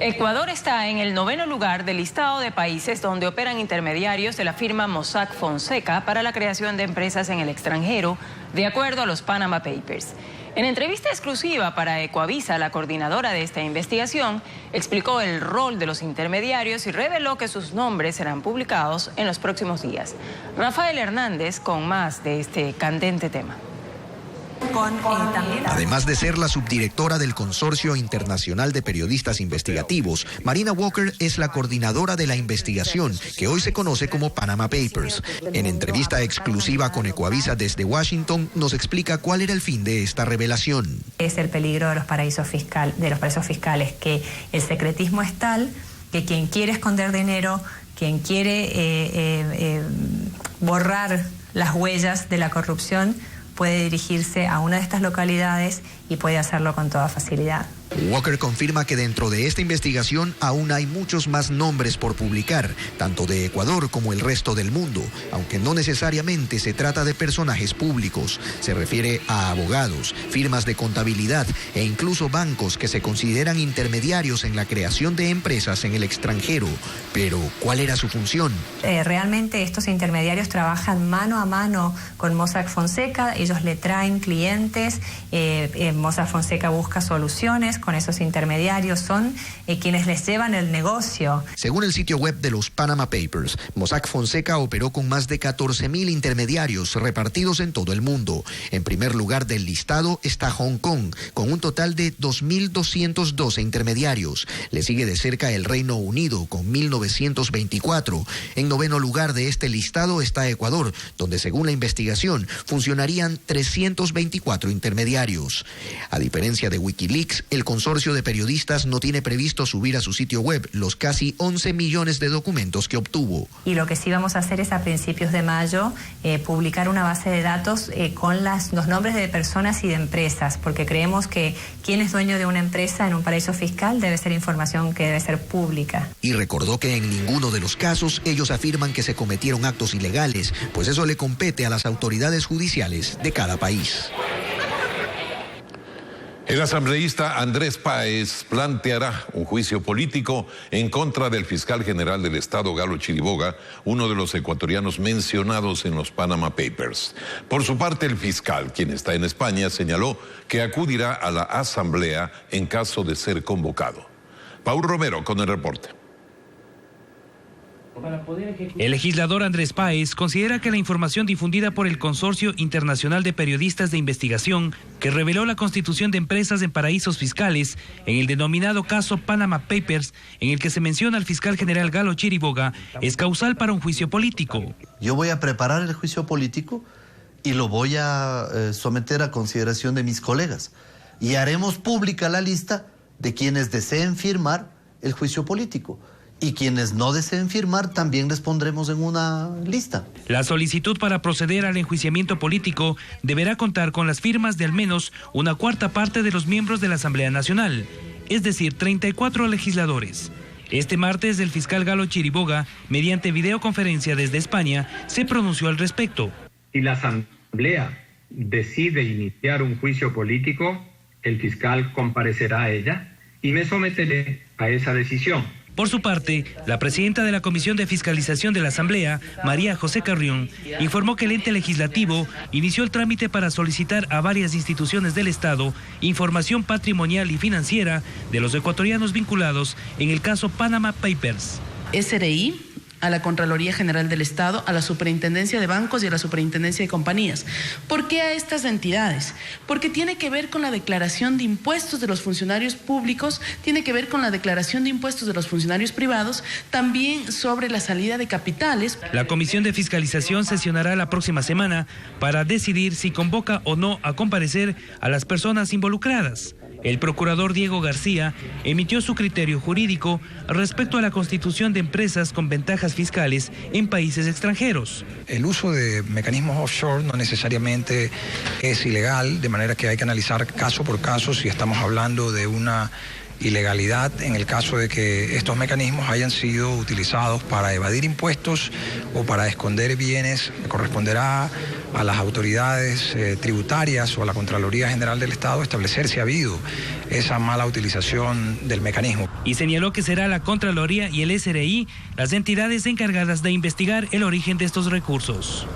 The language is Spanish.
Ecuador está en el 9º lugar del listado de países donde operan intermediarios de la firma Mossack Fonseca para la creación de empresas en el extranjero, de acuerdo a los Panama Papers. En entrevista exclusiva para Ecoavisa, la coordinadora de esta investigación explicó el rol de los intermediarios y reveló que sus nombres serán publicados en los próximos días. Rafael Hernández con más de este candente tema. Además de ser la subdirectora del Consorcio Internacional de Periodistas Investigativos, Marina Walker es la coordinadora de la investigación, que hoy se conoce como Panama Papers. En entrevista exclusiva con Ecoavisa desde Washington, nos explica cuál era el fin de esta revelación. Es el peligro de los paraísos fiscales, que el secretismo es tal que quien quiere esconder dinero, quien quiere borrar las huellas de la corrupción, puede dirigirse a una de estas localidades y puede hacerlo con toda facilidad. Walker confirma que dentro de esta investigación aún hay muchos más nombres por publicar, tanto de Ecuador como el resto del mundo, aunque no necesariamente se trata de personajes públicos. Se refiere a abogados, firmas de contabilidad e incluso bancos que se consideran intermediarios en la creación de empresas en el extranjero. Pero, ¿cuál era su función? Realmente estos intermediarios trabajan mano a mano con Mossack Fonseca, ellos le traen clientes, Mossack Fonseca busca soluciones con esos intermediarios, son quienes les llevan el negocio. Según el sitio web de los Panama Papers, Mossack Fonseca operó con más de 14.000 intermediarios repartidos en todo el mundo. En primer lugar del listado está Hong Kong, con un total de 2.212 intermediarios. Le sigue de cerca el Reino Unido, con 1.924. En noveno lugar de este listado está Ecuador, donde según la investigación funcionarían 324 intermediarios. A diferencia de Wikileaks, el consorcio de periodistas no tiene previsto subir a su sitio web los casi 11 millones de documentos que obtuvo. Y lo que sí vamos a hacer es a principios de mayo publicar una base de datos con los nombres de personas y de empresas, porque creemos que quien es dueño de una empresa en un paraíso fiscal debe ser información que debe ser pública. Y recordó que en ninguno de los casos ellos afirman que se cometieron actos ilegales, pues eso le compete a las autoridades judiciales de cada país. El asambleísta Andrés Páez planteará un juicio político en contra del fiscal general del Estado, Galo Chiriboga, uno de los ecuatorianos mencionados en los Panama Papers. Por su parte, el fiscal, quien está en España, señaló que acudirá a la asamblea en caso de ser convocado. Paul Romero con el reporte. El legislador Andrés Páez considera que la información difundida por el Consorcio Internacional de Periodistas de Investigación, que reveló la constitución de empresas en paraísos fiscales en el denominado caso Panama Papers, en el que se menciona al fiscal general Galo Chiriboga, es causal para un juicio político. Yo voy a preparar el juicio político y lo voy a someter a consideración de mis colegas. Y haremos pública la lista de quienes deseen firmar el juicio político. Y quienes no deseen firmar también les pondremos en una lista. La solicitud para proceder al enjuiciamiento político deberá contar con las firmas de al menos una cuarta parte de los miembros de la Asamblea Nacional, es decir, 34 legisladores. Este martes, el fiscal Galo Chiriboga, mediante videoconferencia desde España, se pronunció al respecto. Si la Asamblea decide iniciar un juicio político, el fiscal comparecerá a ella y me someteré a esa decisión. Por su parte, la presidenta de la Comisión de Fiscalización de la Asamblea, María José Carrión, informó que el ente legislativo inició el trámite para solicitar a varias instituciones del Estado información patrimonial y financiera de los ecuatorianos vinculados en el caso Panama Papers. SRI, a la Contraloría General del Estado, a la Superintendencia de Bancos y a la Superintendencia de Compañías. ¿Por qué a estas entidades? Porque tiene que ver con la declaración de impuestos de los funcionarios públicos, tiene que ver con la declaración de impuestos de los funcionarios privados, también sobre la salida de capitales. La Comisión de Fiscalización sesionará la próxima semana para decidir si convoca o no a comparecer a las personas involucradas. El procurador Diego García emitió su criterio jurídico respecto a la constitución de empresas con ventajas fiscales en países extranjeros. El uso de mecanismos offshore no necesariamente es ilegal, de manera que hay que analizar caso por caso si estamos hablando de una ilegalidad en el caso de que estos mecanismos hayan sido utilizados para evadir impuestos o para esconder bienes. Corresponderá a las autoridades tributarias o a la Contraloría General del Estado establecer si ha habido esa mala utilización del mecanismo. Y señaló que será la Contraloría y el SRI las entidades encargadas de investigar el origen de estos recursos.